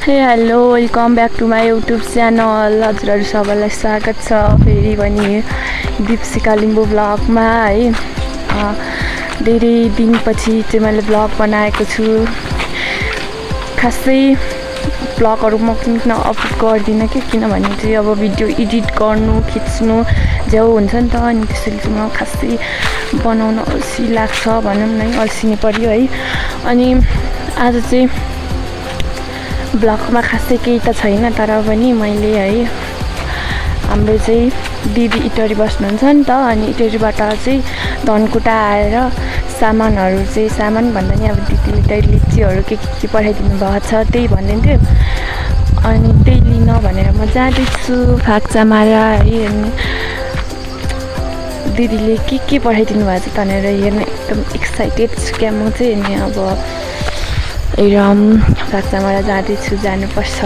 Hello welcome back to my YouTube channel. हजुरहरू सबैलाई स्वागत छ फेरि पनि दीप्सिका लिम्बू ब्लगमा है। धेरै दिनपछि चाहिँ मैले ब्लग बनाएको छु। खासै ब्लगहरू म किन अपलोड गर्दिनँ किनभने चाहिँ अब भिडियो एडिट गर्नु खिच्नु ज्याउ हुन्छ नि त, अनि त्यसैले चाहिँ म खासै बनाउन अल्छी लाग्छ भनौँ न, अल्छी नै पर्यो है। अनि आज चाहिँ ब्लगमा खासै केही त छैन, तर पनि मैले है हाम्रो चाहिँ दिदी इटरी बस्नुहुन्छ नि त, अनि इटरीबाट चाहिँ धनकुटा आएर सामानहरू चाहिँ सामान भन्दा नि अब दिदीले त्यही लिचीहरू के पठाइदिनु भएको छ त्यही भन्दै थियो। अनि त्यही लिन भनेर म जाँदैछु फाक्चामारा है। अनि दिदीले के पठाइदिनु भएको छ भनेर हेर्न एकदम एक्साइटेड छु क्या म चाहिँ। अनि अब फाक्चामारा जाँदैछु, जानुपर्छ।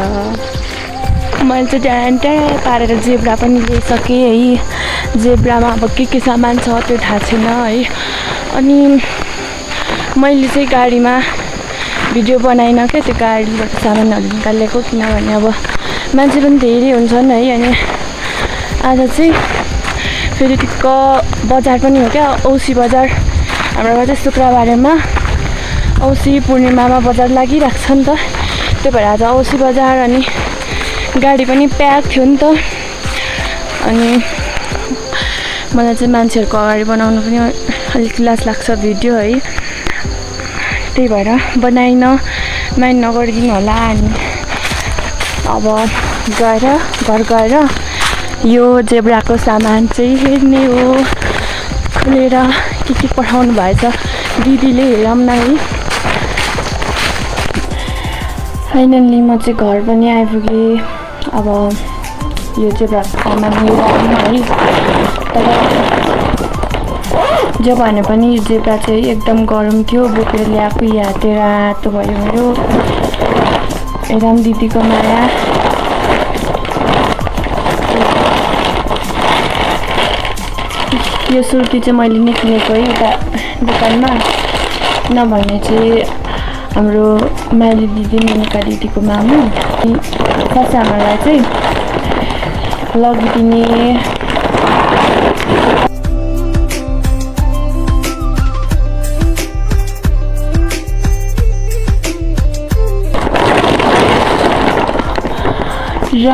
मैले चाहिँ ट्यान पारेर जेब्रा पनि ल्याइसकेँ है। जेब्रामा अब के सामान छ त्यो थाहा छैन है। अनि मैले चाहिँ गाडीमा भिडियो बनाइनँ क्या, त्यो गाडीबाट सामानहरू निकालेको, किनभने अब मान्छे पनि धेरै हुन्छन् है। अनि आज चाहिँ फेरि टिक्क बजार पनि हो क्या, औँसी बजार। हाम्रोमा चाहिँ शुक्रबारमा औँसी पूर्णिमामा बजार लागिरहेको छ नि त, त्यही भएर आज औँसी बजार। अनि गाडी पनि प्याक थियो नि त। अनि मलाई चाहिँ मान्छेहरूको अगाडि बनाउनु पनि अलिक लाज लाग्छ भिडियो है, त्यही भएर बनाइन, माइन्ड नगरिदिनु होला। अनि अब घर गएर यो जेब्राको सामान चाहिँ हेर्ने हो, खोलेर के पठाउनु भएछ दिदीले, हेरौँ न है। फाइनल्ली म चाहिँ घर पनि आइपुगेँ। अब यो जेब्राको सामान हेरौँ है। तर जो भने पनि जेब्रा चाहिँ एकदम गरम थियो, बोकेर ल्याएको हाते रातो भयो मेरो। हेरौँ दिदीको माया। यो सुर्ती चाहिँ मैले नै किनेको है उता दोकानमा, नभने चाहिँ हाम्रो माइली दिदी मेनुका दिदीको मामु ससामालाई चाहिँ लगिदिने। र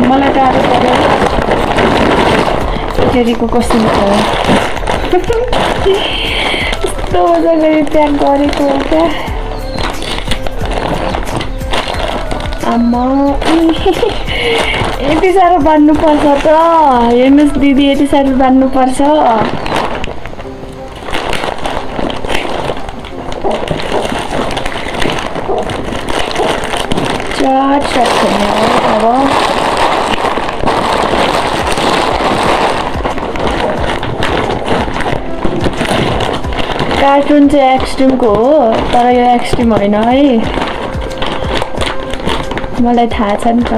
मलाई गाह्रो पऱ्यो इटरीको कस्तो छ यस्तो मजा गरी प्याक गरेको हो क्या। आम्मा यति साह्रो बाँध्नुपर्छ त, हेर्नुहोस् दिदी यति साह्रो बाँध्नुपर्छ। चट अब कार्टुन चाहिँ एक्सट्रिमको हो, तर यो एक्सट्रिम होइन है, मलाई थाहा छ नि त।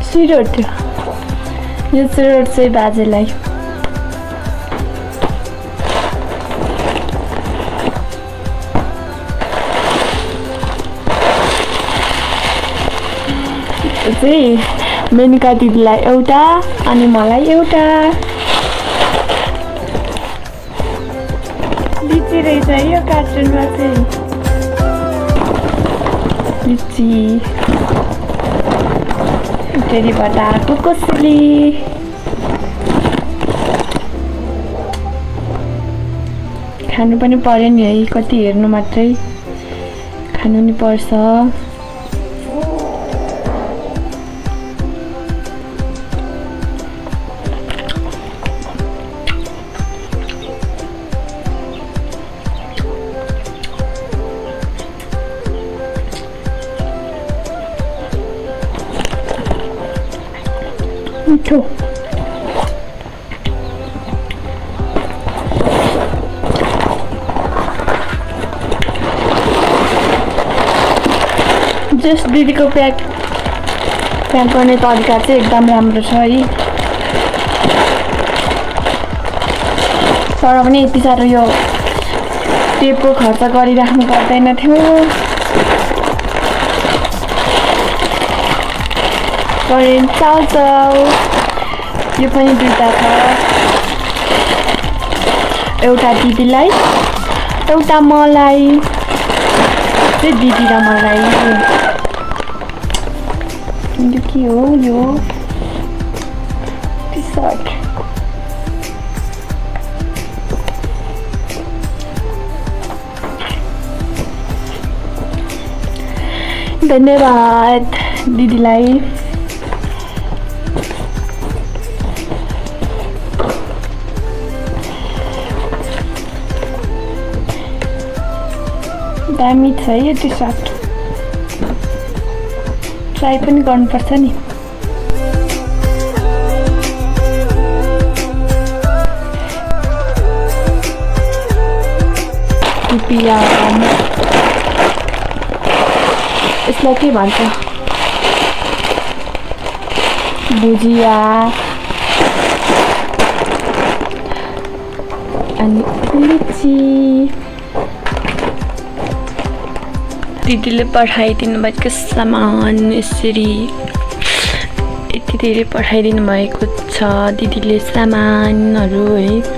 सिरोट, यो सिरोट चाहिँ बाजेलाई। चाहिँ मेनुका दिदीलाई एउटा अनि मलाई एउटा। लिची रहेछ यो कार्टुनमा चाहिँ, लिची इटरीबाट आएको कोसेली। खानु पनि पर्यो नि है, कति हेर्नु मात्रै, खानु नि पर्छ। मिठो जस्ट दिदीको प्याक गर्ने तरिका चाहिँ एकदम राम्रो छ है। तर पनि यति साह्रो यो टेपको खर्च गरिराख्नु पर्दैन थियो। करेन्ट चाउचाउ यो पनि दुईटा छ, एउटा दिदीलाई एउटा मलाई, चाहिँ दिदी र मलाई। यो के हो? यो टी सर्ट। धन्यवाद दिदीलाई। दामी छ है यो टी सर्ट, ट्राई पनि गर्नुपर्छ नि। यसलाई के भन्छ? भुजिया अनि लिची। दिदीले पठाइदिनु भएको सामान यसरी यति धेरै पठाइदिनु भएको छ दिदीले सामानहरू है।